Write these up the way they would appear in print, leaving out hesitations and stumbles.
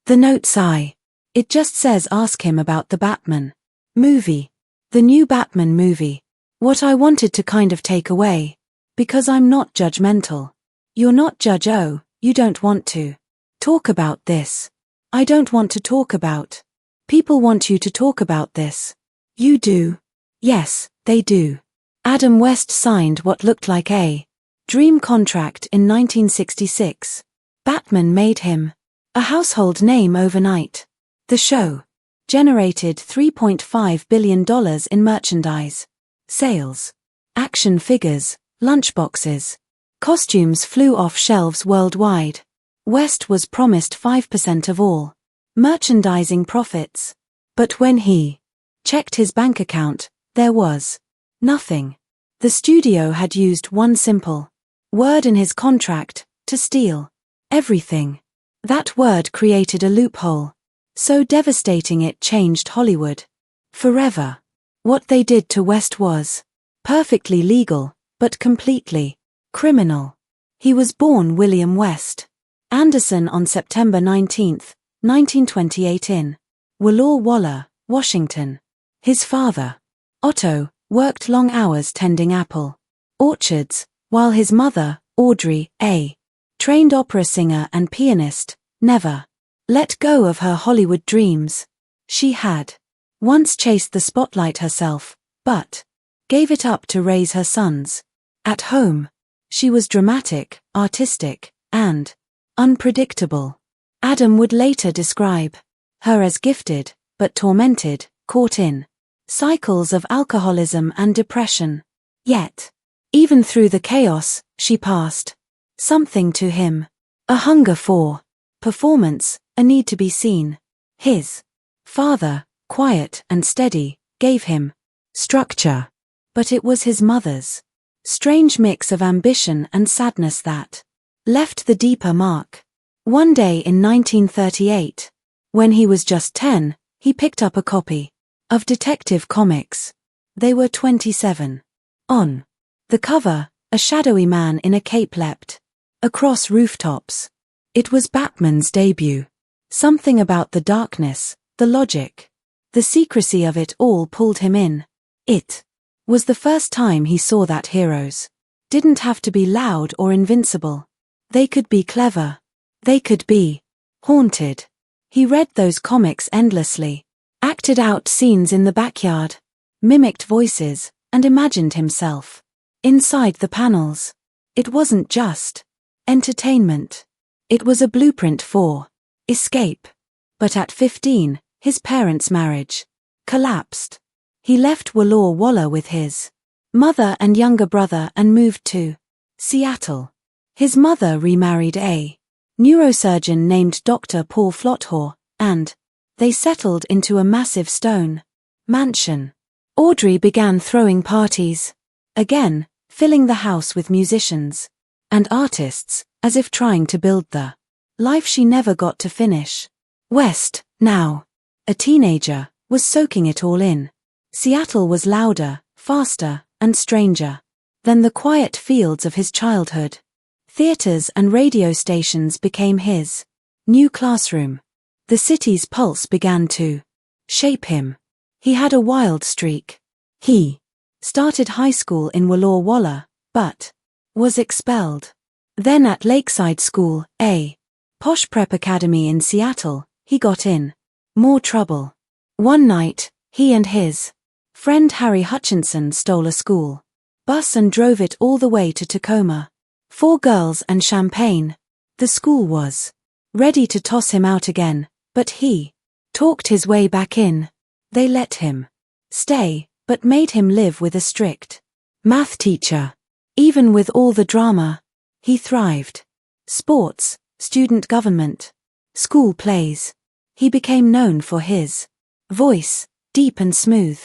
The note's It just says ask him about the Batman movie. The new Batman movie. What I wanted to kind of take away. Because I'm not judgmental. You're not Judge O, you don't want to talk about this. I don't want to talk about. People want you to talk about this. You do. Yes, they do. Adam West signed what looked like a dream contract in 1966. Batman made him a household name overnight. The show generated $3.5 billion in merchandise sales. Action figures, lunchboxes, costumes flew off shelves worldwide. West was promised 5% of all merchandising profits. But when he checked his bank account, there was nothing. The studio had used one simple word in his contract to steal everything. That word created a loophole so devastating it changed Hollywood forever. What they did to West was perfectly legal, but completely criminal. He was born William West Anderson on September 19, 1928 in Walla Walla, Washington. His father, Otto, worked long hours tending apple orchards, while his mother, Audrey, a trained opera singer and pianist, never let go of her Hollywood dreams. She had once chased the spotlight herself, but gave it up to raise her sons. At home, she was dramatic, artistic, and unpredictable. Adam would later describe her as gifted, but tormented, caught in cycles of alcoholism and depression. Yet, even through the chaos, she passed something to him. A hunger for performance, a need to be seen. His father, quiet and steady, gave him structure. But it was his mother's strange mix of ambition and sadness that left the deeper mark. One day in 1938, when he was just 10, he picked up a copy of Detective Comics. They were 27. On the cover, a shadowy man in a cape leapt across rooftops. It was Batman's debut. Something about the darkness, the logic, the secrecy of it all pulled him in. It was the first time he saw that heroes didn't have to be loud or invincible. They could be clever. They could be haunted. He read those comics endlessly, acted out scenes in the backyard, mimicked voices, and imagined himself inside the panels. It wasn't just entertainment. It was a blueprint for escape. But at 15, his parents' marriage collapsed. He left Walla Walla with his mother and younger brother and moved to Seattle. His mother remarried a neurosurgeon named Dr. Paul Flothor, and they settled into a massive stone mansion. Audrey began throwing parties again, filling the house with musicians and artists, as if trying to build the life she never got to finish. West, now a teenager, was soaking it all in. Seattle was louder, faster, and stranger than the quiet fields of his childhood. Theaters and radio stations became his new classroom. The city's pulse began to shape him. He had a wild streak. He started high school in Walla Walla, but was expelled. Then at Lakeside School, a posh prep academy in Seattle, he got in more trouble. One night, he and his friend Harry Hutchinson stole a school bus and drove it all the way to Tacoma. 4 girls and champagne. The school was ready to toss him out again, but he talked his way back in. They let him stay, but made him live with a strict math teacher. Even with all the drama, he thrived. Sports, student government, school plays. He became known for his voice, deep and smooth.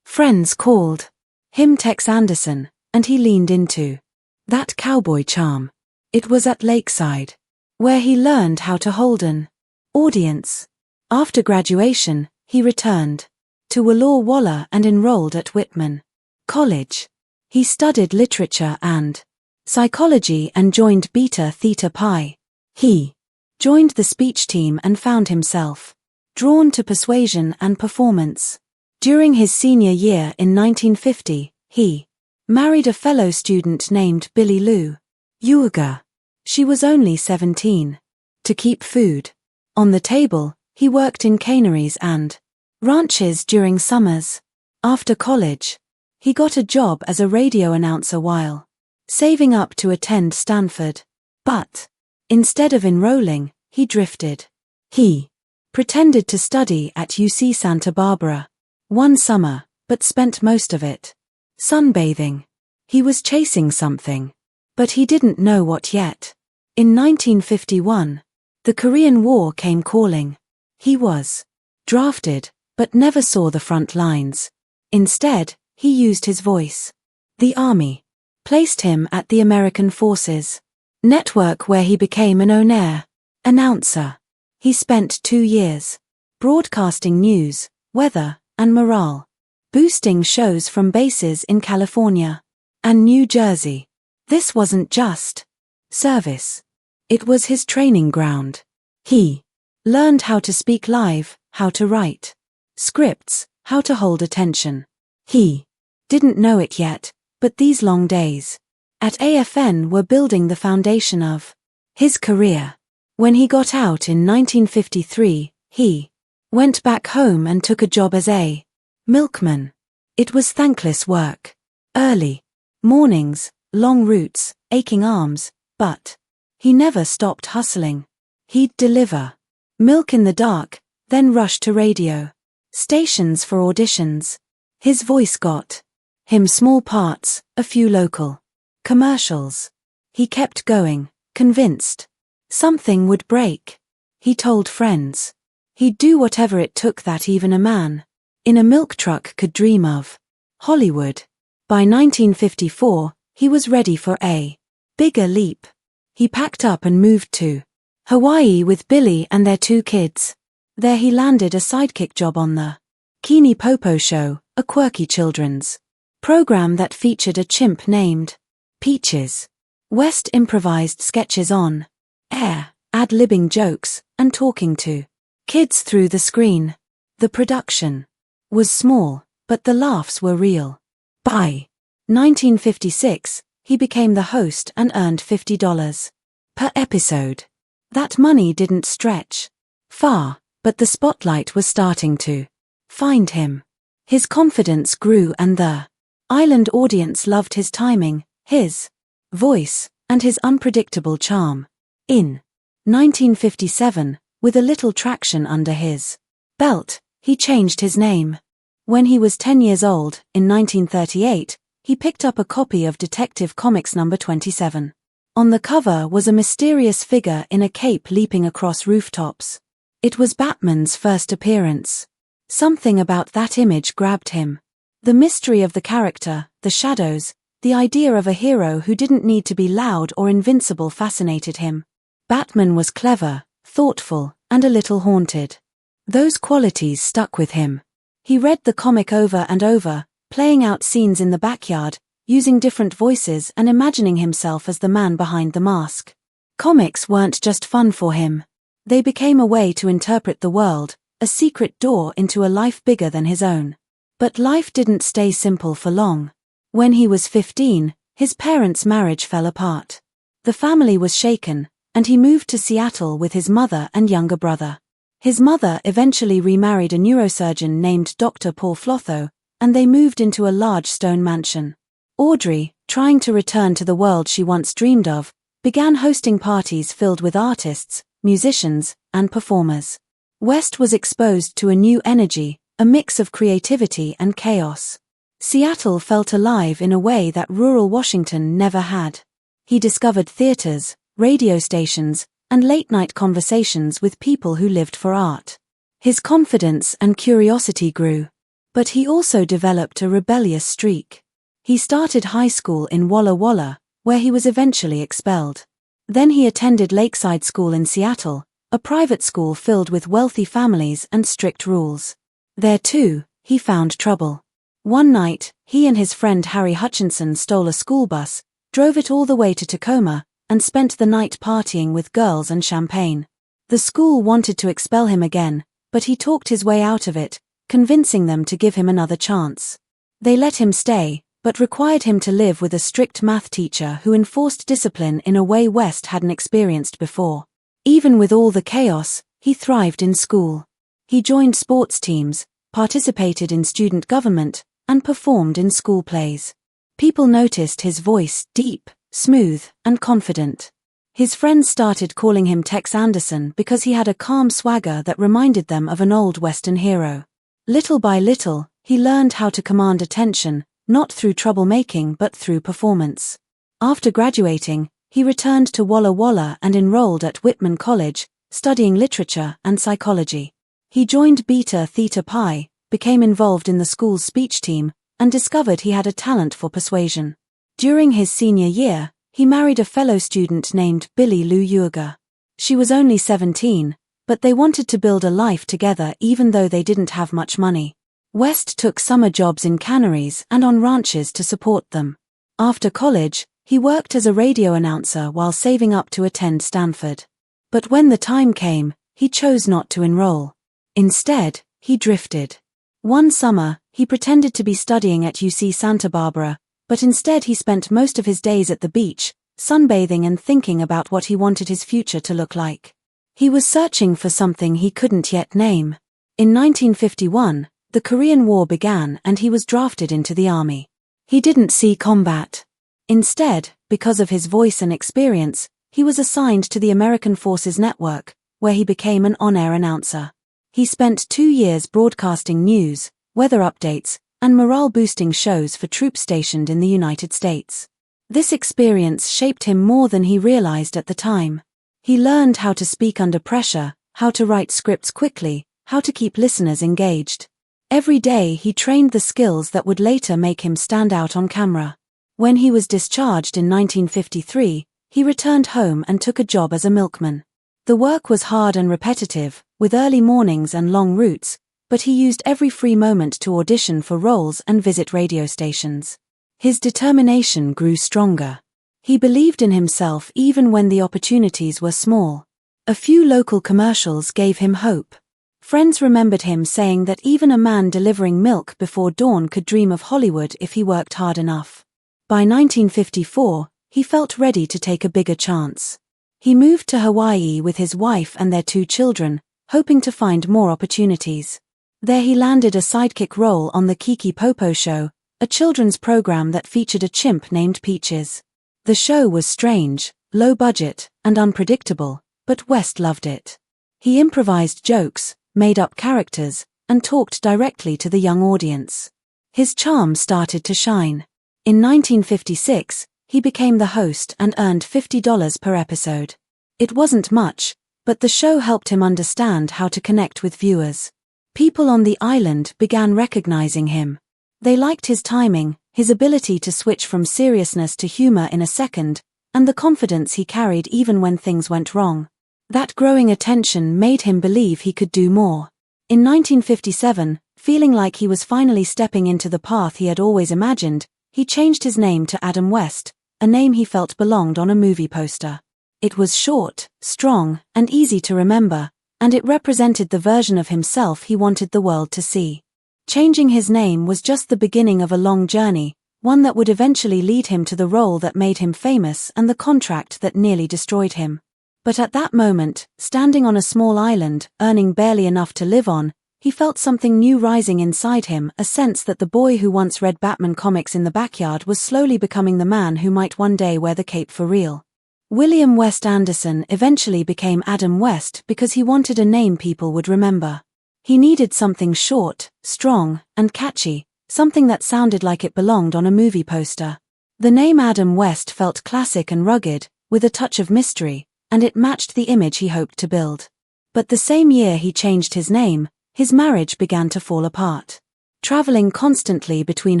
Friends called him Tex Anderson, and he leaned into that cowboy charm. It was at Lakeside where he learned how to hold an audience. After graduation, he returned to Walla Walla and enrolled at Whitman College. He studied literature and psychology and joined Beta Theta Pi. He joined the speech team and found himself drawn to persuasion and performance. During his senior year in 1950, he married a fellow student named Billy Lou Uega. She was only 17. To keep food on the table, he worked in canneries and ranches during summers. After college, he got a job as a radio announcer while saving up to attend Stanford. But instead of enrolling, he drifted. He pretended to study at UC Santa Barbara one summer, but spent most of it sunbathing. He was chasing something, but he didn't know what yet. In 1951, the Korean War came calling. He was drafted, but never saw the front lines. Instead, he used his voice. The Army placed him at the American Forces Network, where he became an on-air announcer. He spent 2 years broadcasting news, weather, and morale, boosting shows from bases in California and New Jersey. This wasn't just service. It was his training ground. He learned how to speak live, how to write scripts, how to hold attention. He didn't know it yet, but these long days at AFN were building the foundation of his career. When he got out in 1953, he went back home and took a job as a milkman. It was thankless work. Early mornings, long routes, aching arms, but he never stopped hustling. He'd deliver milk in the dark, then rush to radio stations for auditions. His voice got him small parts, a few local commercials. He kept going, convinced something would break. He told friends he'd do whatever it took that even a man in a milk truck could dream of. Hollywood. By 1954, he was ready for a bigger leap. He packed up and moved to Hawaii with Billy and their 2 kids. There he landed a sidekick job on the Keene Popo Show, a quirky children's program that featured a chimp named Peaches. West improvised sketches on air, ad-libbing jokes, and talking to kids through the screen. The production was small, but the laughs were real. By 1956, he became the host and earned $50 per episode. That money didn't stretch far, but the spotlight was starting to find him. His confidence grew and the island audience loved his timing, his voice, and his unpredictable charm. In 1957, with a little traction under his belt, he changed his name. When he was 10 years old, in 1938, he picked up a copy of Detective Comics number 27. On the cover was a mysterious figure in a cape leaping across rooftops. It was Batman's first appearance. Something about that image grabbed him. The mystery of the character, the shadows, the idea of a hero who didn't need to be loud or invincible fascinated him. Batman was clever, thoughtful, and a little haunted. Those qualities stuck with him. He read the comic over and over, playing out scenes in the backyard, using different voices and imagining himself as the man behind the mask. Comics weren't just fun for him. They became a way to interpret the world, a secret door into a life bigger than his own. But life didn't stay simple for long. When he was 15, his parents' marriage fell apart. The family was shaken, and he moved to Seattle with his mother and younger brother. His mother eventually remarried a neurosurgeon named Dr. Paul Flotho, and they moved into a large stone mansion. Audrey, trying to return to the world she once dreamed of, began hosting parties filled with artists, musicians, and performers. West was exposed to a new energy, a mix of creativity and chaos. Seattle felt alive in a way that rural Washington never had. He discovered theaters, radio stations, and late-night conversations with people who lived for art. His confidence and curiosity grew. But he also developed a rebellious streak. He started high school in Walla Walla, where he was eventually expelled. Then he attended Lakeside School in Seattle, a private school filled with wealthy families and strict rules. There too, he found trouble. One night, he and his friend Harry Hutchinson stole a school bus, drove it all the way to Tacoma, and spent the night partying with girls and champagne. The school wanted to expel him again, but he talked his way out of it, convincing them to give him another chance. They let him stay, but required him to live with a strict math teacher who enforced discipline in a way West hadn't experienced before. Even with all the chaos, he thrived in school. He joined sports teams, participated in student government, and performed in school plays. People noticed his voice, deep, smooth, and confident. His friends started calling him Tex Anderson because he had a calm swagger that reminded them of an old Western hero. Little by little, he learned how to command attention, not through troublemaking but through performance. After graduating, he returned to Walla Walla and enrolled at Whitman College, studying literature and psychology. He joined Beta Theta Pi, became involved in the school's speech team, and discovered he had a talent for persuasion. During his senior year, he married a fellow student named Billy Lou Uega. She was only 17, but they wanted to build a life together even though they didn't have much money. West took summer jobs in canneries and on ranches to support them. After college, he worked as a radio announcer while saving up to attend Stanford. But when the time came, he chose not to enroll. Instead, he drifted. One summer, he pretended to be studying at UC Santa Barbara, but instead he spent most of his days at the beach, sunbathing and thinking about what he wanted his future to look like. He was searching for something he couldn't yet name. In 1951, the Korean War began and he was drafted into the army. He didn't see combat. Instead, because of his voice and experience, he was assigned to the American Forces Network, where he became an on-air announcer. He spent 2 years broadcasting news, weather updates, and morale-boosting shows for troops stationed in the United States. This experience shaped him more than he realized at the time. He learned how to speak under pressure, how to write scripts quickly, how to keep listeners engaged. Every day he trained the skills that would later make him stand out on camera. When he was discharged in 1953, he returned home and took a job as a milkman. The work was hard and repetitive, with early mornings and long routes, but he used every free moment to audition for roles and visit radio stations. His determination grew stronger. He believed in himself even when the opportunities were small. A few local commercials gave him hope. Friends remembered him saying that even a man delivering milk before dawn could dream of Hollywood if he worked hard enough. By 1954, he felt ready to take a bigger chance. He moved to Hawaii with his wife and their 2 children, hoping to find more opportunities. There he landed a sidekick role on the Kiki Popo Show, a children's program that featured a chimp named Peaches. The show was strange, low budget, and unpredictable, but West loved it. He improvised jokes, made up characters, and talked directly to the young audience. His charm started to shine. In 1956, he became the host and earned $50 per episode. It wasn't much, but the show helped him understand how to connect with viewers. People on the island began recognizing him. They liked his timing, his ability to switch from seriousness to humor in a second, and the confidence he carried even when things went wrong. That growing attention made him believe he could do more. In 1957, feeling like he was finally stepping into the path he had always imagined, he changed his name to Adam West, a name he felt belonged on a movie poster. It was short, strong, and easy to remember, and it represented the version of himself he wanted the world to see. Changing his name was just the beginning of a long journey, one that would eventually lead him to the role that made him famous and the contract that nearly destroyed him. But at that moment, standing on a small island, earning barely enough to live on, he felt something new rising inside him, a sense that the boy who once read Batman comics in the backyard was slowly becoming the man who might one day wear the cape for real. William West Anderson eventually became Adam West because he wanted a name people would remember. He needed something short, strong, and catchy, something that sounded like it belonged on a movie poster. The name Adam West felt classic and rugged, with a touch of mystery, and it matched the image he hoped to build. But the same year he changed his name, his marriage began to fall apart. Traveling constantly between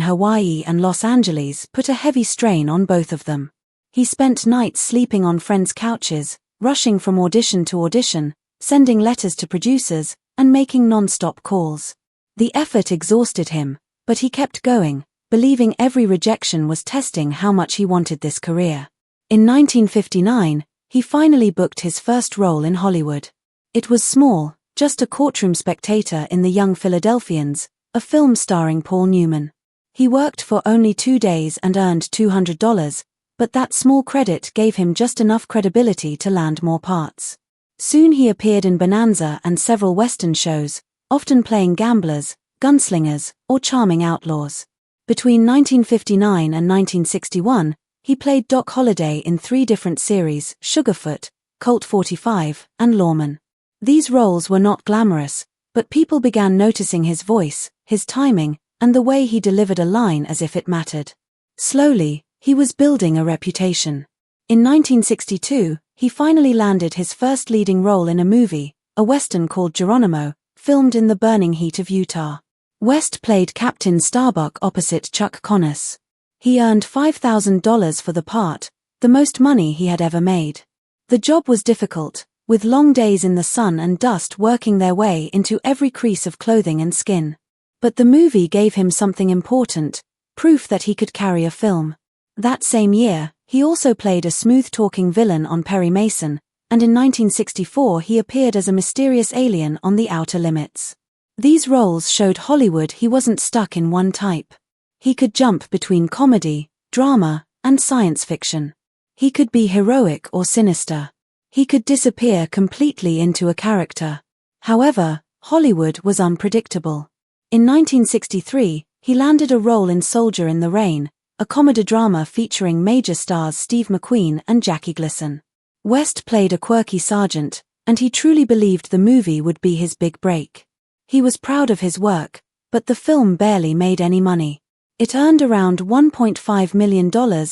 Hawaii and Los Angeles put a heavy strain on both of them. He spent nights sleeping on friends' couches, rushing from audition to audition, sending letters to producers, and making non-stop calls. The effort exhausted him, but he kept going, believing every rejection was testing how much he wanted this career. In 1959, he finally booked his first role in Hollywood. It was small, just a courtroom spectator in The Young Philadelphians, a film starring Paul Newman. He worked for only 2 days and earned $200, but that small credit gave him just enough credibility to land more parts. Soon he appeared in Bonanza and several Western shows, often playing gamblers, gunslingers, or charming outlaws. Between 1959 and 1961, he played Doc Holliday in 3 different series: Sugarfoot, Colt 45, and Lawman. These roles were not glamorous, but people began noticing his voice, his timing, and the way he delivered a line as if it mattered. Slowly, he was building a reputation. In 1962, he finally landed his first leading role in a movie, a Western called Geronimo, filmed in the burning heat of Utah. West played Captain Starbuck opposite Chuck Connors. He earned $5,000 for the part, the most money he had ever made. The job was difficult, with long days in the sun and dust working their way into every crease of clothing and skin. But the movie gave him something important, proof that he could carry a film. That same year, he also played a smooth-talking villain on Perry Mason, and in 1964 he appeared as a mysterious alien on The Outer Limits. These roles showed Hollywood he wasn't stuck in one type. He could jump between comedy, drama, and science fiction. He could be heroic or sinister. He could disappear completely into a character. However, Hollywood was unpredictable. In 1963, he landed a role in Soldier in the Rain, a comedy drama featuring major stars Steve McQueen and Jackie Gleason. West played a quirky sergeant, and he truly believed the movie would be his big break. He was proud of his work, but the film barely made any money. It earned around $1.5 million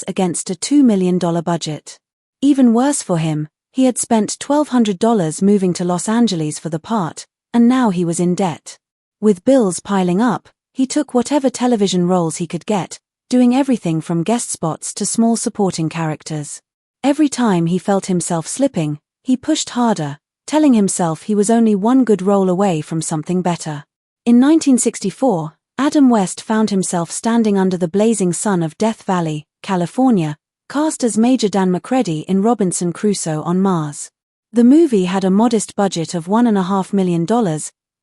against a $2 million budget. Even worse for him, he had spent $1,200 moving to Los Angeles for the part, and now he was in debt. With bills piling up, he took whatever television roles he could get, doing everything from guest spots to small supporting characters. Every time he felt himself slipping, he pushed harder, telling himself he was only one good role away from something better. In 1964, Adam West found himself standing under the blazing sun of Death Valley, California, cast as Major Dan McCready in Robinson Crusoe on Mars. The movie had a modest budget of $1.5 million,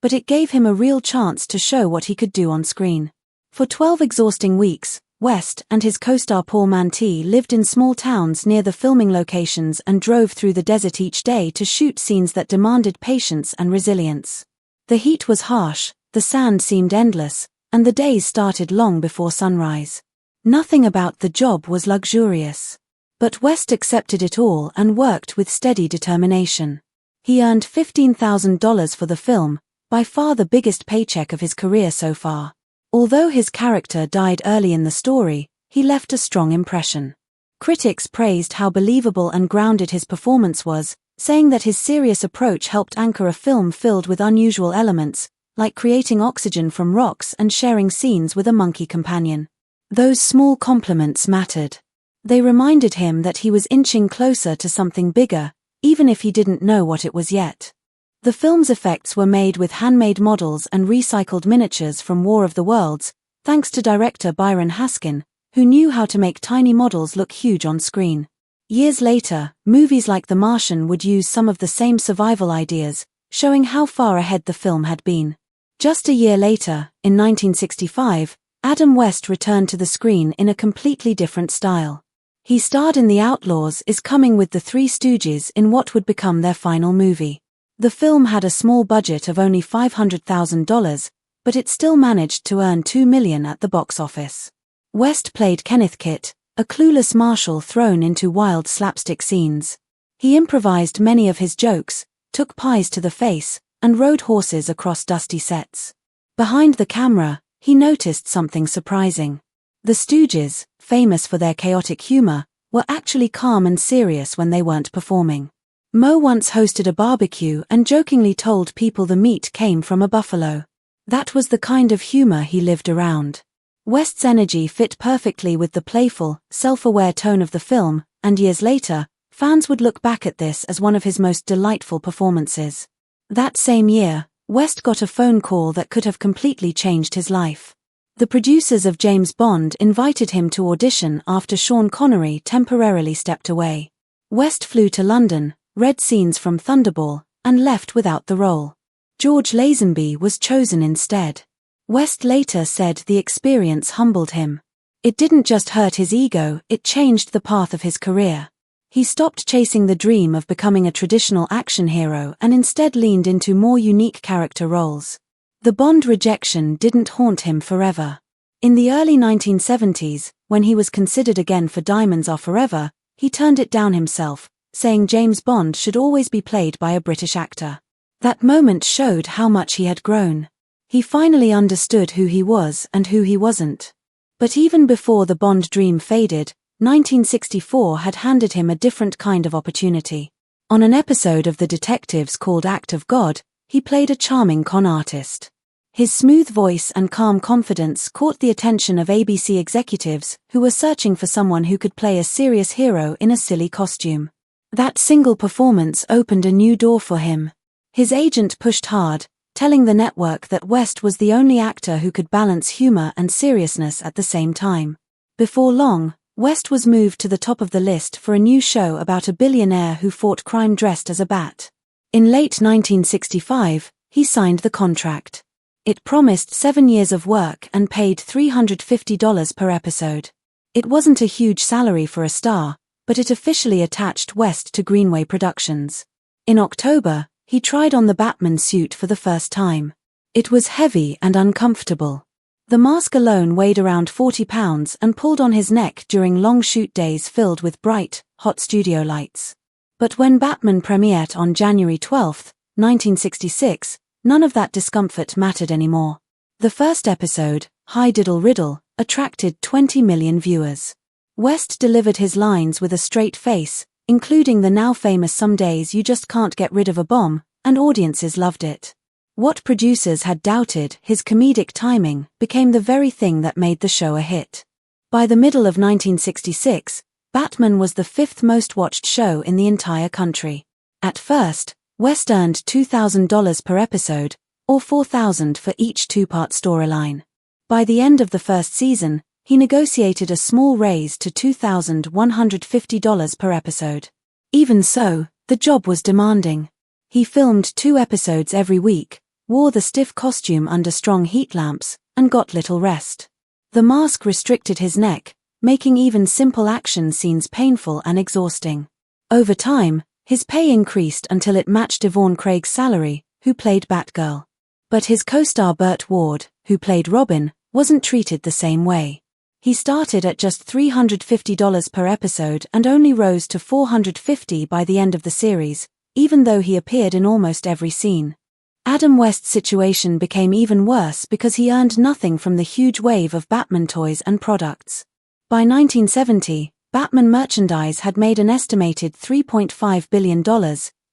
but it gave him a real chance to show what he could do on screen. For 12 exhausting weeks, West and his co-star Paul Mantee lived in small towns near the filming locations and drove through the desert each day to shoot scenes that demanded patience and resilience. The heat was harsh, the sand seemed endless, and the days started long before sunrise. Nothing about the job was luxurious. But West accepted it all and worked with steady determination. He earned $15,000 for the film, by far the biggest paycheck of his career so far. Although his character died early in the story, he left a strong impression. Critics praised how believable and grounded his performance was, saying that his serious approach helped anchor a film filled with unusual elements, like creating oxygen from rocks and sharing scenes with a monkey companion. Those small compliments mattered. They reminded him that he was inching closer to something bigger, even if he didn't know what it was yet. The film's effects were made with handmade models and recycled miniatures from War of the Worlds, thanks to director Byron Haskin, who knew how to make tiny models look huge on screen. Years later, movies like The Martian would use some of the same survival ideas, showing how far ahead the film had been. Just a year later, in 1965, Adam West returned to the screen in a completely different style. He starred in The Outlaws Is Coming with the Three Stooges in what would become their final movie. The film had a small budget of only $500,000, but it still managed to earn $2 million at the box office. West played Kenneth Kitt, a clueless marshal thrown into wild slapstick scenes. He improvised many of his jokes, took pies to the face, and rode horses across dusty sets. Behind the camera, he noticed something surprising. The Stooges, famous for their chaotic humor, were actually calm and serious when they weren't performing. Moe once hosted a barbecue and jokingly told people the meat came from a buffalo. That was the kind of humor he lived around. West's energy fit perfectly with the playful, self-aware tone of the film, and years later, fans would look back at this as one of his most delightful performances. That same year, West got a phone call that could have completely changed his life. The producers of James Bond invited him to audition after Sean Connery temporarily stepped away. West flew to London, read scenes from Thunderball, and left without the role. George Lazenby was chosen instead. West later said the experience humbled him. It didn't just hurt his ego, it changed the path of his career. He stopped chasing the dream of becoming a traditional action hero and instead leaned into more unique character roles. The Bond rejection didn't haunt him forever. In the early 1970s, when he was considered again for Diamonds Are Forever, he turned it down himself, saying James Bond should always be played by a British actor. That moment showed how much he had grown. He finally understood who he was and who he wasn't. But even before the Bond dream faded, 1964 had handed him a different kind of opportunity. On an episode of The Detectives called Act of God, he played a charming con artist. His smooth voice and calm confidence caught the attention of ABC executives who were searching for someone who could play a serious hero in a silly costume. That single performance opened a new door for him. His agent pushed hard, telling the network that West was the only actor who could balance humor and seriousness at the same time. Before long, West was moved to the top of the list for a new show about a billionaire who fought crime dressed as a bat. In late 1965, he signed the contract. It promised 7 years of work and paid $350 per episode. It wasn't a huge salary for a star, but it officially attached West to Greenway Productions. In October, he tried on the Batman suit for the first time. It was heavy and uncomfortable. The mask alone weighed around 40 pounds and pulled on his neck during long shoot days filled with bright, hot studio lights. But when Batman premiered on January 12, 1966, none of that discomfort mattered anymore. The first episode, Hi Diddle Riddle, attracted 20 million viewers. West delivered his lines with a straight face, including the now famous "Some days you just can't get rid of a bomb," and audiences loved it. What producers had doubted, his comedic timing, became the very thing that made the show a hit. By the middle of 1966, Batman was the 5th most watched show in the entire country. At first, West earned $2,000 per episode, or $4,000 for each two-part storyline. By the end of the first season, he negotiated a small raise to $2,150 per episode. Even so, the job was demanding. He filmed 2 episodes every week, wore the stiff costume under strong heat lamps, and got little rest. The mask restricted his neck, making even simple action scenes painful and exhausting. Over time, his pay increased until it matched Yvonne Craig's salary, who played Batgirl. But his co-star Burt Ward, who played Robin, wasn't treated the same way. He started at just $350 per episode and only rose to $450 by the end of the series, even though he appeared in almost every scene. Adam West's situation became even worse because he earned nothing from the huge wave of Batman toys and products. By 1970, Batman merchandise had made an estimated $3.5 billion,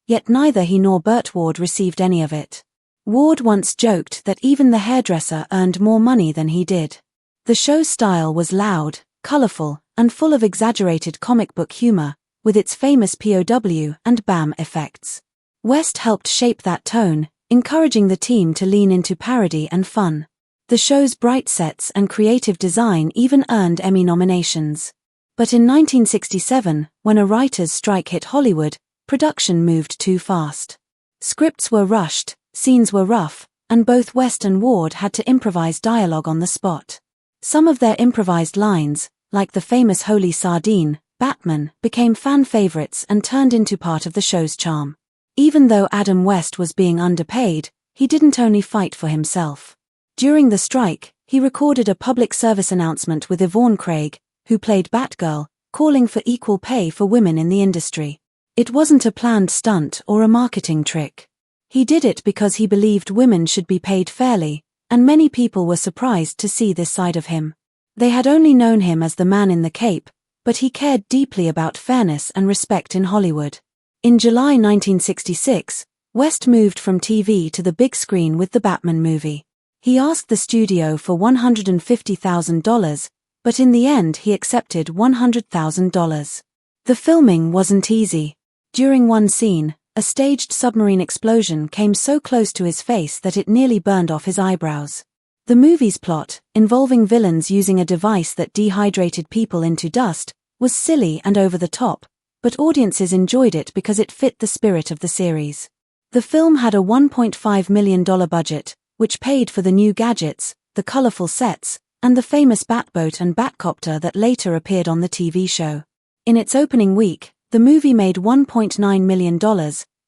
yet neither he nor Burt Ward received any of it. Ward once joked that even the hairdresser earned more money than he did. The show's style was loud, colorful, and full of exaggerated comic book humor, with its famous POW and BAM effects. West helped shape that tone, encouraging the team to lean into parody and fun. The show's bright sets and creative design even earned Emmy nominations. But in 1967, when a writers' strike hit Hollywood, production moved too fast. Scripts were rushed, scenes were rough, and both West and Ward had to improvise dialogue on the spot. Some of their improvised lines, like the famous Holy Sardine, Batman, became fan favorites and turned into part of the show's charm. Even though Adam West was being underpaid, he didn't only fight for himself. During the strike, he recorded a public service announcement with Yvonne Craig, who played Batgirl, calling for equal pay for women in the industry. It wasn't a planned stunt or a marketing trick. He did it because he believed women should be paid fairly, and many people were surprised to see this side of him. They had only known him as the man in the cape, but he cared deeply about fairness and respect in Hollywood. In July 1966, West moved from TV to the big screen with the Batman movie. He asked the studio for $150,000, but in the end he accepted $100,000. The filming wasn't easy. During one scene, a staged submarine explosion came so close to his face that it nearly burned off his eyebrows. The movie's plot, involving villains using a device that dehydrated people into dust, was silly and over the top, but audiences enjoyed it because it fit the spirit of the series. The film had a $1.5 million budget, which paid for the new gadgets, the colorful sets, and the famous Batboat and Batcopter that later appeared on the TV show. In its opening week, the movie made $1.9 million,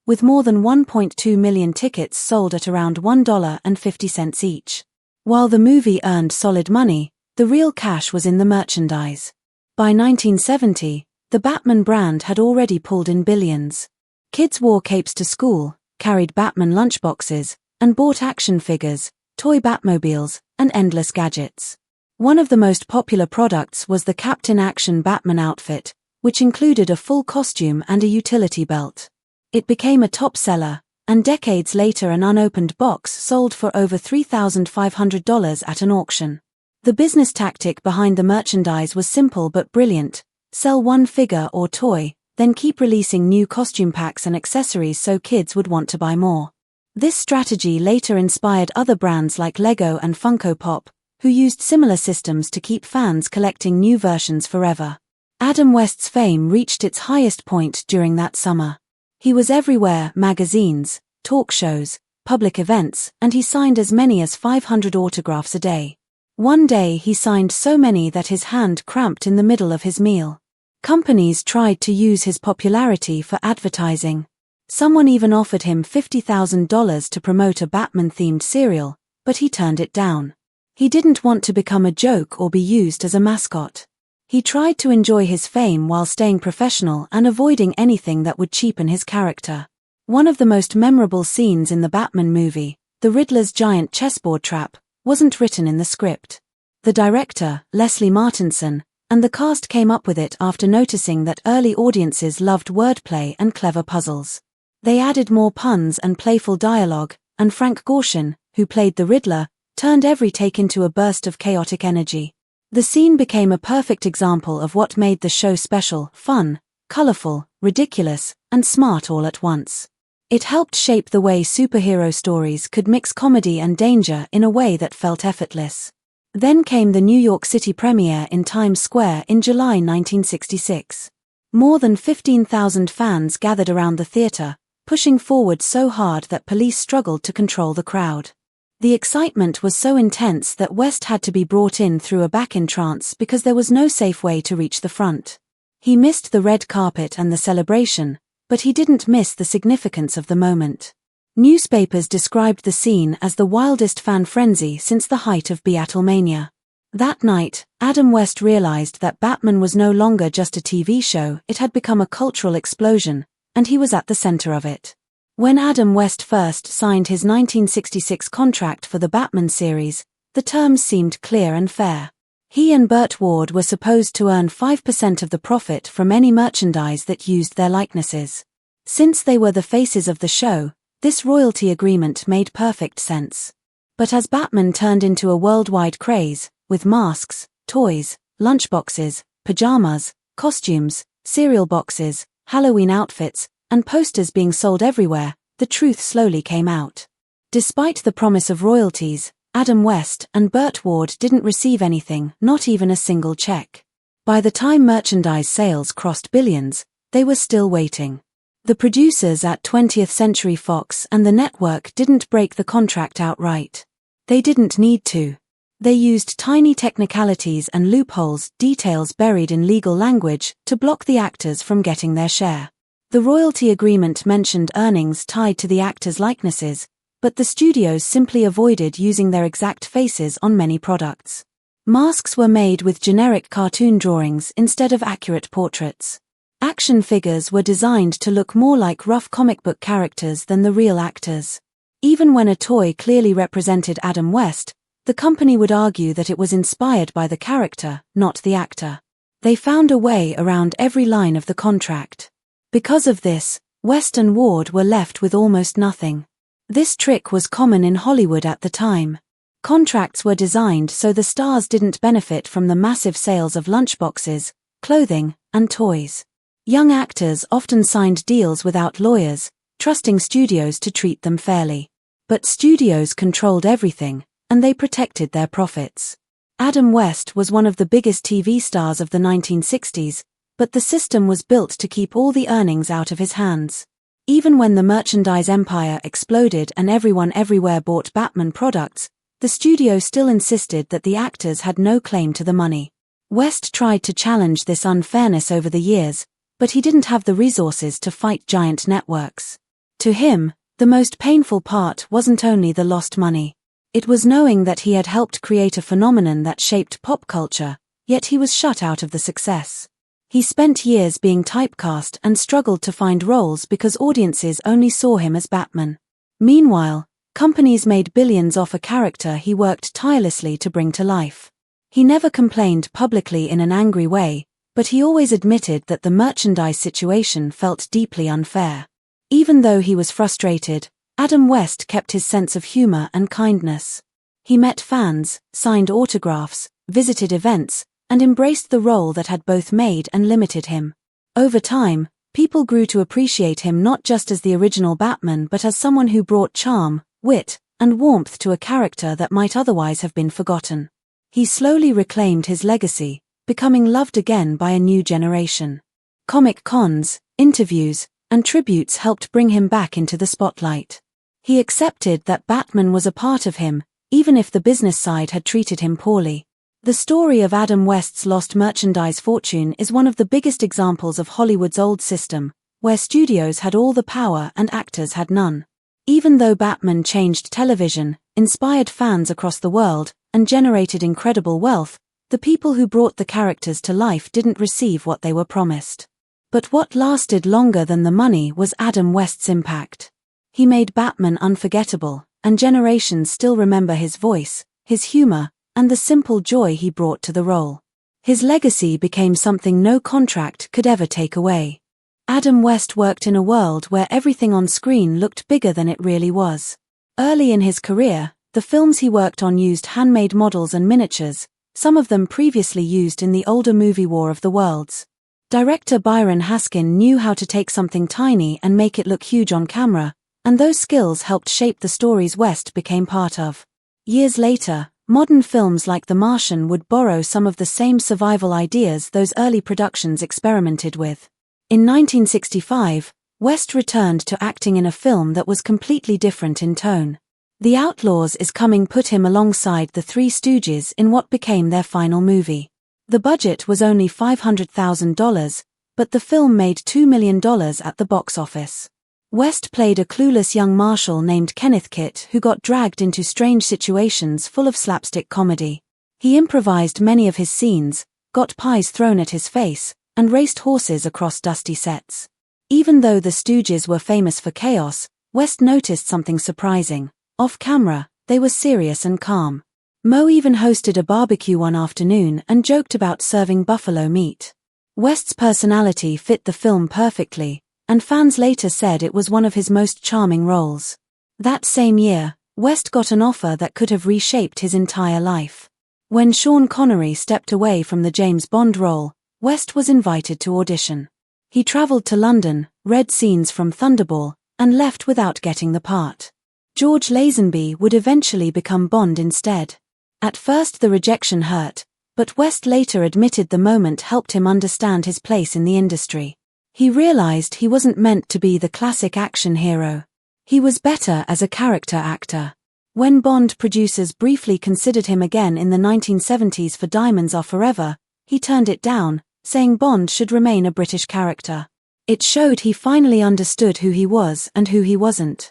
with more than 1.2 million tickets sold at around $1.50 each. While the movie earned solid money, the real cash was in the merchandise. By 1970, the Batman brand had already pulled in billions. Kids wore capes to school, carried Batman lunchboxes, and bought action figures, toy Batmobiles, and endless gadgets. One of the most popular products was the Captain Action Batman outfit, which included a full costume and a utility belt. It became a top seller, and decades later an unopened box sold for over $3,500 at an auction. The business tactic behind the merchandise was simple but brilliant: sell one figure or toy, then keep releasing new costume packs and accessories so kids would want to buy more. This strategy later inspired other brands like Lego and Funko Pop, who used similar systems to keep fans collecting new versions forever. Adam West's fame reached its highest point during that summer. He was everywhere: magazines, talk shows, public events, and he signed as many as 500 autographs a day. One day he signed so many that his hand cramped in the middle of his meal. Companies tried to use his popularity for advertising. Someone even offered him $50,000 to promote a Batman-themed cereal, but he turned it down. He didn't want to become a joke or be used as a mascot. He tried to enjoy his fame while staying professional and avoiding anything that would cheapen his character. One of the most memorable scenes in the Batman movie, the Riddler's giant chessboard trap, wasn't written in the script. The director, Leslie Martinson, and the cast came up with it after noticing that early audiences loved wordplay and clever puzzles. They added more puns and playful dialogue, and Frank Gorshin, who played the Riddler, turned every take into a burst of chaotic energy. The scene became a perfect example of what made the show special: fun, colorful, ridiculous, and smart all at once. It helped shape the way superhero stories could mix comedy and danger in a way that felt effortless. Then came the New York City premiere in Times Square in July 1966. More than 15,000 fans gathered around the theater, pushing forward so hard that police struggled to control the crowd. The excitement was so intense that West had to be brought in through a back entrance because there was no safe way to reach the front. He missed the red carpet and the celebration, but he didn't miss the significance of the moment. Newspapers described the scene as the wildest fan frenzy since the height of Beatlemania. That night, Adam West realized that Batman was no longer just a TV show; it had become a cultural explosion, and he was at the center of it. When Adam West first signed his 1966 contract for the Batman series, the terms seemed clear and fair. He and Burt Ward were supposed to earn 5% of the profit from any merchandise that used their likenesses. Since they were the faces of the show, this royalty agreement made perfect sense. But as Batman turned into a worldwide craze, with masks, toys, lunchboxes, pajamas, costumes, cereal boxes, Halloween outfits, and posters being sold everywhere, the truth slowly came out. Despite the promise of royalties, Adam West and Burt Ward didn't receive anything, not even a single check. By the time merchandise sales crossed billions, they were still waiting. The producers at 20th Century Fox and the network didn't break the contract outright. They didn't need to. They used tiny technicalities and loopholes, details buried in legal language, to block the actors from getting their share. The royalty agreement mentioned earnings tied to the actors' likenesses, but the studios simply avoided using their exact faces on many products. Masks were made with generic cartoon drawings instead of accurate portraits. Action figures were designed to look more like rough comic book characters than the real actors. Even when a toy clearly represented Adam West, the company would argue that it was inspired by the character, not the actor. They found a way around every line of the contract. Because of this, West and Ward were left with almost nothing. This trick was common in Hollywood at the time. Contracts were designed so the stars didn't benefit from the massive sales of lunchboxes, clothing, and toys. Young actors often signed deals without lawyers, trusting studios to treat them fairly. But studios controlled everything, and they protected their profits. Adam West was one of the biggest TV stars of the 1960s, but the system was built to keep all the earnings out of his hands. Even when the merchandise empire exploded and everyone everywhere bought Batman products, the studio still insisted that the actors had no claim to the money. West tried to challenge this unfairness over the years, but he didn't have the resources to fight giant networks. To him, the most painful part wasn't only the lost money. It was knowing that he had helped create a phenomenon that shaped pop culture, yet he was shut out of the success. He spent years being typecast and struggled to find roles because audiences only saw him as Batman. Meanwhile, companies made billions off a character he worked tirelessly to bring to life. He never complained publicly in an angry way, but he always admitted that the merchandise situation felt deeply unfair. Even though he was frustrated, Adam West kept his sense of humor and kindness. He met fans, signed autographs, visited events, and embraced the role that had both made and limited him. Over time, people grew to appreciate him not just as the original Batman but as someone who brought charm, wit, and warmth to a character that might otherwise have been forgotten. He slowly reclaimed his legacy, becoming loved again by a new generation. Comic cons, interviews, and tributes helped bring him back into the spotlight. He accepted that Batman was a part of him, even if the business side had treated him poorly. The story of Adam West's lost merchandise fortune is one of the biggest examples of Hollywood's old system, where studios had all the power and actors had none. Even though Batman changed television, inspired fans across the world, and generated incredible wealth, the people who brought the characters to life didn't receive what they were promised. But what lasted longer than the money was Adam West's impact. He made Batman unforgettable, and generations still remember his voice, his humor, and the simple joy he brought to the role. His legacy became something no contract could ever take away. Adam West worked in a world where everything on screen looked bigger than it really was. Early in his career, the films he worked on used handmade models and miniatures, some of them previously used in the older movie War of the Worlds. Director Byron Haskin knew how to take something tiny and make it look huge on camera, and those skills helped shape the stories West became part of. Years later, modern films like The Martian would borrow some of the same survival ideas those early productions experimented with. In 1965, West returned to acting in a film that was completely different in tone. The Outlaws Is Coming put him alongside the Three Stooges in what became their final movie. The budget was only $500,000, but the film made $2 million at the box office. West played a clueless young marshal named Kenneth Kitt who got dragged into strange situations full of slapstick comedy. He improvised many of his scenes, got pies thrown at his face, and raced horses across dusty sets. Even though the Stooges were famous for chaos, West noticed something surprising. Off camera, they were serious and calm. Moe even hosted a barbecue one afternoon and joked about serving buffalo meat. West's personality fit the film perfectly, and fans later said it was one of his most charming roles. That same year, West got an offer that could have reshaped his entire life. When Sean Connery stepped away from the James Bond role, West was invited to audition. He traveled to London, read scenes from Thunderball, and left without getting the part. George Lazenby would eventually become Bond instead. At first the rejection hurt, but West later admitted the moment helped him understand his place in the industry. He realized he wasn't meant to be the classic action hero. He was better as a character actor. When Bond producers briefly considered him again in the 1970s for Diamonds Are Forever, he turned it down, saying Bond should remain a British character. It showed he finally understood who he was and who he wasn't.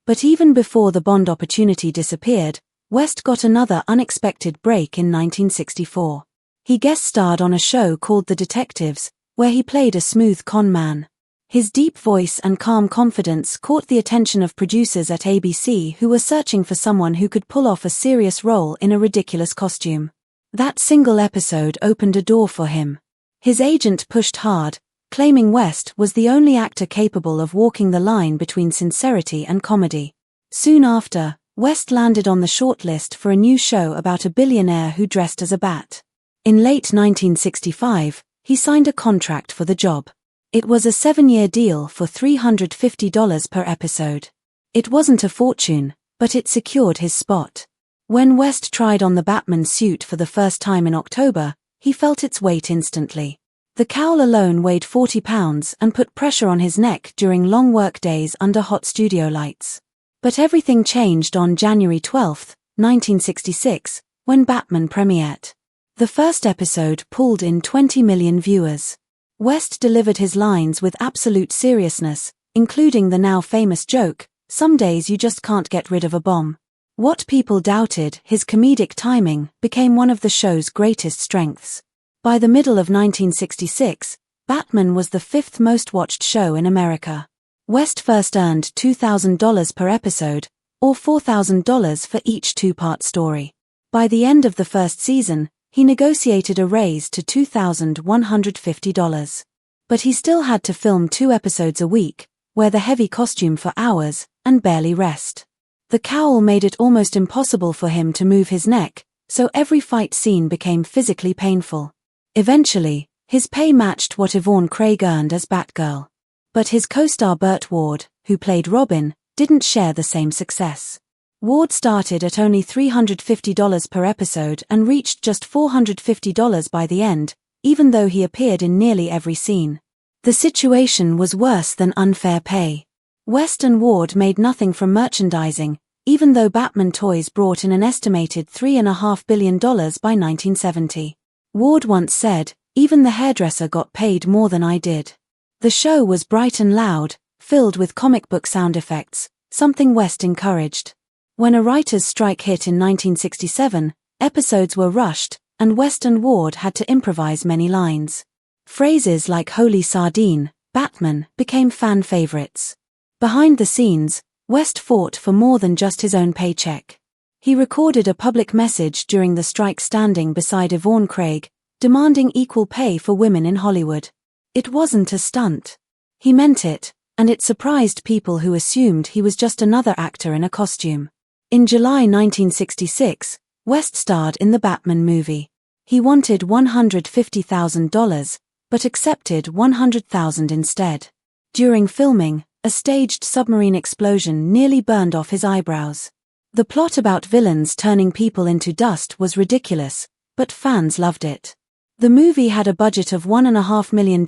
But even before the Bond opportunity disappeared, West got another unexpected break in 1964. He guest starred on a show called The Detectives, where he played a smooth con man. His deep voice and calm confidence caught the attention of producers at ABC who were searching for someone who could pull off a serious role in a ridiculous costume. That single episode opened a door for him. His agent pushed hard, claiming West was the only actor capable of walking the line between sincerity and comedy. Soon after, West landed on the shortlist for a new show about a billionaire who dressed as a bat. In late 1965, he signed a contract for the job. It was a 7-year deal for $350 per episode. It wasn't a fortune, but it secured his spot. When West tried on the Batman suit for the first time in October, he felt its weight instantly. The cowl alone weighed 40 pounds and put pressure on his neck during long work days under hot studio lights. But everything changed on January 12, 1966, when Batman premiered. The first episode pulled in 20 million viewers. West delivered his lines with absolute seriousness, including the now famous joke, "Some days you just can't get rid of a bomb." What people doubted, his comedic timing, became one of the show's greatest strengths. By the middle of 1966, Batman was the fifth most watched show in America. West first earned $2,000 per episode, or $4,000 for each two-part story. By the end of the first season, he negotiated a raise to $2,150. But he still had to film 2 episodes a week, wear the heavy costume for hours, and barely rest. The cowl made it almost impossible for him to move his neck, so every fight scene became physically painful. Eventually, his pay matched what Yvonne Craig earned as Batgirl. But his co-star Burt Ward, who played Robin, didn't share the same success. Ward started at only $350 per episode and reached just $450 by the end, even though he appeared in nearly every scene. The situation was worse than unfair pay. West and Ward made nothing from merchandising, even though Batman toys brought in an estimated $3.5 billion by 1970. Ward once said, "Even the hairdresser got paid more than I did." The show was bright and loud, filled with comic book sound effects, something West encouraged. When a writer's strike hit in 1967, episodes were rushed, and West and Ward had to improvise many lines. Phrases like "Holy Sardine," Batman, became fan favorites. Behind the scenes, West fought for more than just his own paycheck. He recorded a public message during the strike standing beside Yvonne Craig, demanding equal pay for women in Hollywood. It wasn't a stunt. He meant it, and it surprised people who assumed he was just another actor in a costume. In July 1966, West starred in the Batman movie. He wanted $150,000, but accepted $100,000 instead. During filming, a staged submarine explosion nearly burned off his eyebrows. The plot about villains turning people into dust was ridiculous, but fans loved it. The movie had a budget of $1.5 million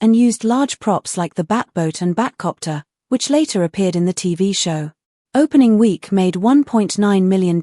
and used large props like the Batboat and Batcopter, which later appeared in the TV show. Opening week made $1.9 million,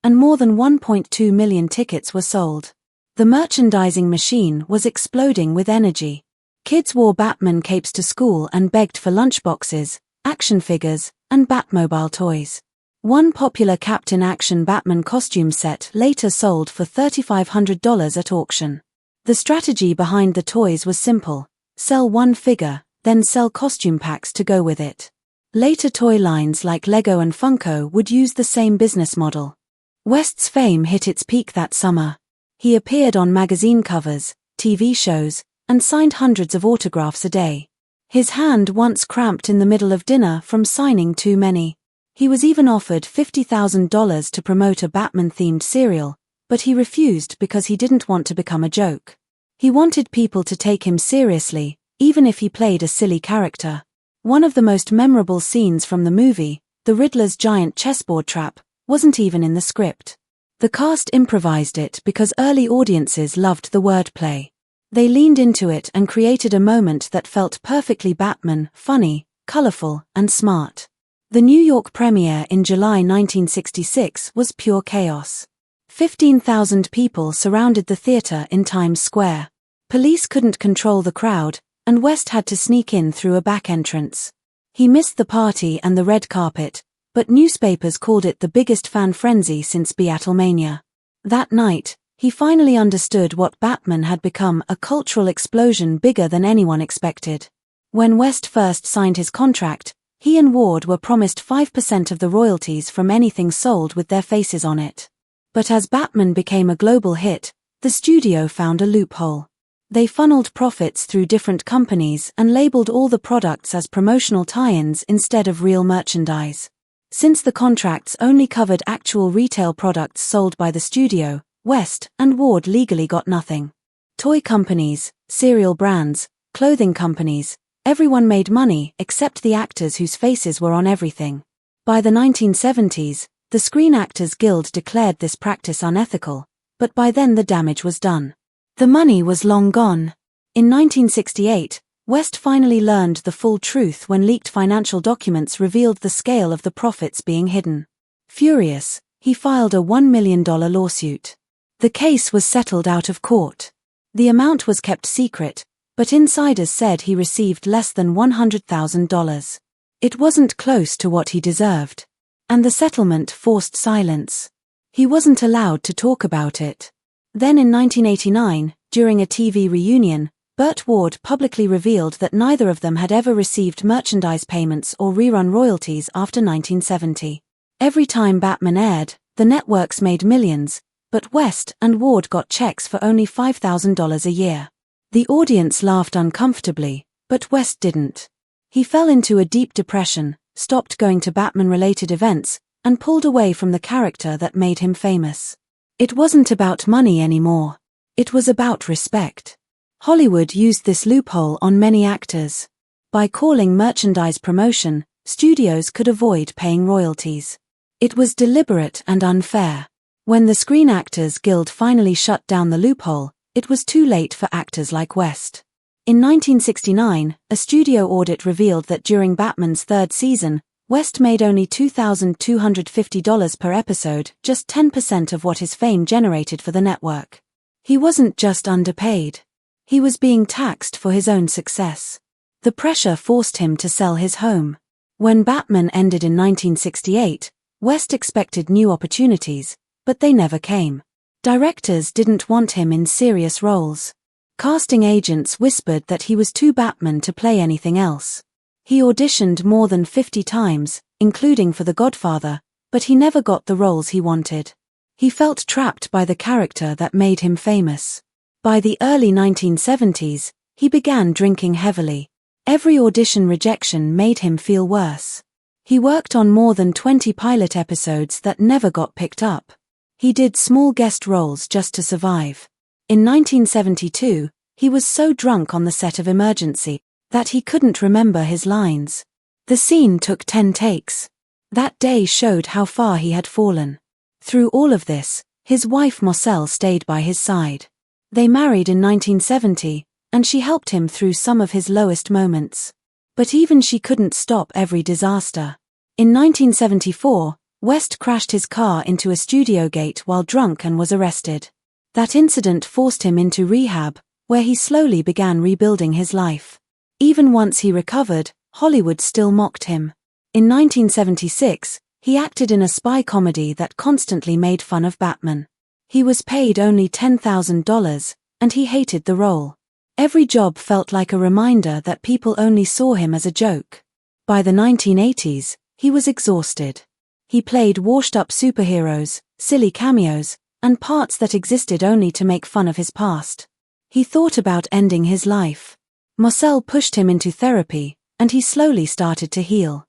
and more than 1.2 million tickets were sold. The merchandising machine was exploding with energy. Kids wore Batman capes to school and begged for lunchboxes, action figures, and Batmobile toys. One popular Captain Action Batman costume set later sold for $3,500 at auction. The strategy behind the toys was simple: sell one figure, then sell costume packs to go with it. Later toy lines like Lego and Funko would use the same business model. West's fame hit its peak that summer. He appeared on magazine covers, TV shows, and signed hundreds of autographs a day. His hand once cramped in the middle of dinner from signing too many. He was even offered $50,000 to promote a Batman-themed cereal, but he refused because he didn't want to become a joke. He wanted people to take him seriously, even if he played a silly character. One of the most memorable scenes from the movie, the Riddler's giant chessboard trap, wasn't even in the script. The cast improvised it because early audiences loved the wordplay. They leaned into it and created a moment that felt perfectly Batman, funny, colorful, and smart. The New York premiere in July 1966 was pure chaos. 15,000 people surrounded the theater in Times Square. Police couldn't control the crowd, and West had to sneak in through a back entrance. He missed the party and the red carpet, but newspapers called it the biggest fan frenzy since Beatlemania. That night, he finally understood what Batman had become: a cultural explosion bigger than anyone expected. When West first signed his contract, he and Ward were promised 5% of the royalties from anything sold with their faces on it. But as Batman became a global hit, the studio found a loophole. They funneled profits through different companies and labeled all the products as promotional tie-ins instead of real merchandise. Since the contracts only covered actual retail products sold by the studio, West and Ward legally got nothing. Toy companies, cereal brands, clothing companies, everyone made money except the actors whose faces were on everything. By the 1970s, the Screen Actors Guild declared this practice unethical, but by then the damage was done. The money was long gone. In 1968, West finally learned the full truth when leaked financial documents revealed the scale of the profits being hidden. Furious, he filed a $1 million lawsuit. The case was settled out of court. The amount was kept secret, but insiders said he received less than $100,000. It wasn't close to what he deserved. And the settlement forced silence. He wasn't allowed to talk about it. Then in 1989, during a TV reunion, Burt Ward publicly revealed that neither of them had ever received merchandise payments or rerun royalties after 1970. Every time Batman aired, the networks made millions, but West and Ward got checks for only $5,000 a year. The audience laughed uncomfortably, but West didn't. He fell into a deep depression, stopped going to Batman-related events, and pulled away from the character that made him famous. It wasn't about money anymore. It was about respect. Hollywood used this loophole on many actors. By calling merchandise promotion, studios could avoid paying royalties. It was deliberate and unfair. When the Screen Actors Guild finally shut down the loophole, it was too late for actors like West. In 1969, a studio audit revealed that during Batman's third season, West made only $2,250 per episode, just 10% of what his fame generated for the network. He wasn't just underpaid. He was being taxed for his own success. The pressure forced him to sell his home. When Batman ended in 1968, West expected new opportunities, but they never came. Directors didn't want him in serious roles. Casting agents whispered that he was too Batman to play anything else. He auditioned more than 50 times, including for The Godfather, but he never got the roles he wanted. He felt trapped by the character that made him famous. By the early 1970s, he began drinking heavily. Every audition rejection made him feel worse. He worked on more than 20 pilot episodes that never got picked up. He did small guest roles just to survive. In 1972, he was so drunk on the set of Emergency that he couldn't remember his lines. The scene took 10 takes. That day showed how far he had fallen. Through all of this, his wife Moselle stayed by his side. They married in 1970, and she helped him through some of his lowest moments. But even she couldn't stop every disaster. In 1974, West crashed his car into a studio gate while drunk and was arrested. That incident forced him into rehab, where he slowly began rebuilding his life. Even once he recovered, Hollywood still mocked him. In 1976, he acted in a spy comedy that constantly made fun of Batman. He was paid only $10,000, and he hated the role. Every job felt like a reminder that people only saw him as a joke. By the 1980s, he was exhausted. He played washed-up superheroes, silly cameos, and parts that existed only to make fun of his past. He thought about ending his life. Moselle pushed him into therapy, and he slowly started to heal.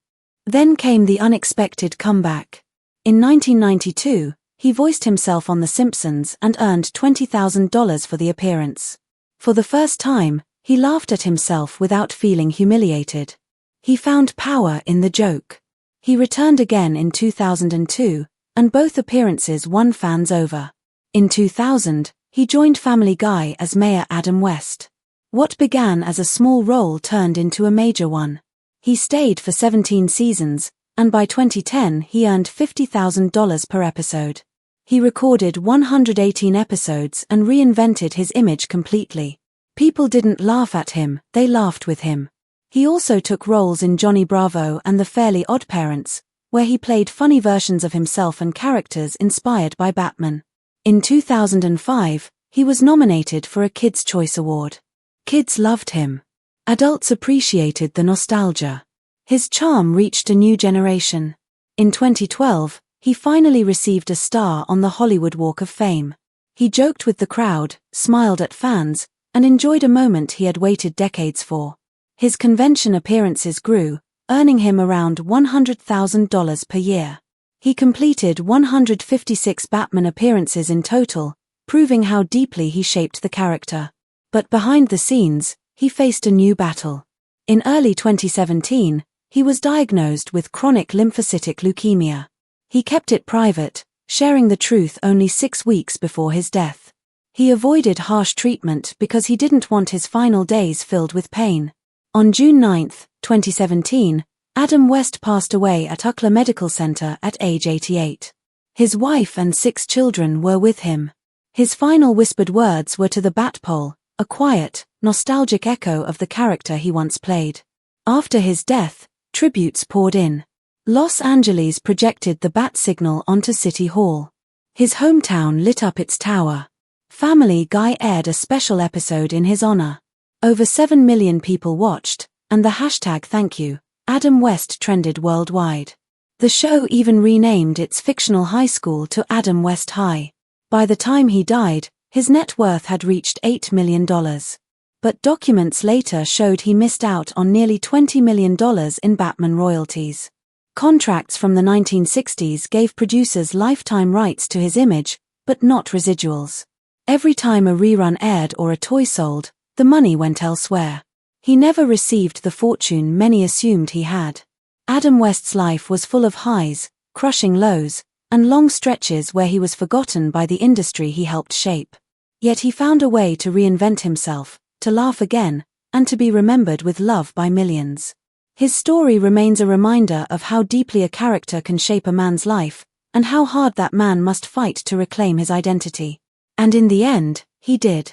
Then came the unexpected comeback. In 1992, he voiced himself on The Simpsons and earned $20,000 for the appearance. For the first time, he laughed at himself without feeling humiliated. He found power in the joke. He returned again in 2002, and both appearances won fans over. In 2000, he joined Family Guy as Mayor Adam West. What began as a small role turned into a major one. He stayed for 17 seasons, and by 2010 he earned $50,000 per episode. He recorded 118 episodes and reinvented his image completely. People didn't laugh at him, they laughed with him. He also took roles in Johnny Bravo and The Fairly OddParents, where he played funny versions of himself and characters inspired by Batman. In 2005, he was nominated for a Kids' Choice Award. Kids loved him. Adults appreciated the nostalgia. His charm reached a new generation. In 2012, he finally received a star on the Hollywood Walk of Fame. He joked with the crowd, smiled at fans, and enjoyed a moment he had waited decades for. His convention appearances grew, earning him around $100,000 per year. He completed 156 Batman appearances in total, proving how deeply he shaped the character. But behind the scenes, he faced a new battle. In early 2017, he was diagnosed with chronic lymphocytic leukemia. He kept it private, sharing the truth only 6 weeks before his death. He avoided harsh treatment because he didn't want his final days filled with pain. On June 9, 2017, Adam West passed away at UCLA Medical Center at age 88. His wife and 6 children were with him. His final whispered words were to the Batpole, a quiet, nostalgic echo of the character he once played. After his death, tributes poured in. Los Angeles projected the bat signal onto City Hall. His hometown lit up its tower. Family Guy aired a special episode in his honor. Over 7 million people watched, and the hashtag #ThankYou, Adam West trended worldwide. The show even renamed its fictional high school to Adam West High. By the time he died, his net worth had reached $8 million. But documents later showed he missed out on nearly $20 million in Batman royalties. Contracts from the 1960s gave producers lifetime rights to his image, but not residuals. Every time a rerun aired or a toy sold, the money went elsewhere. He never received the fortune many assumed he had. Adam West's life was full of highs, crushing lows, and long stretches where he was forgotten by the industry he helped shape. Yet he found a way to reinvent himself, to laugh again, and to be remembered with love by millions. His story remains a reminder of how deeply a character can shape a man's life, and how hard that man must fight to reclaim his identity. And in the end, he did.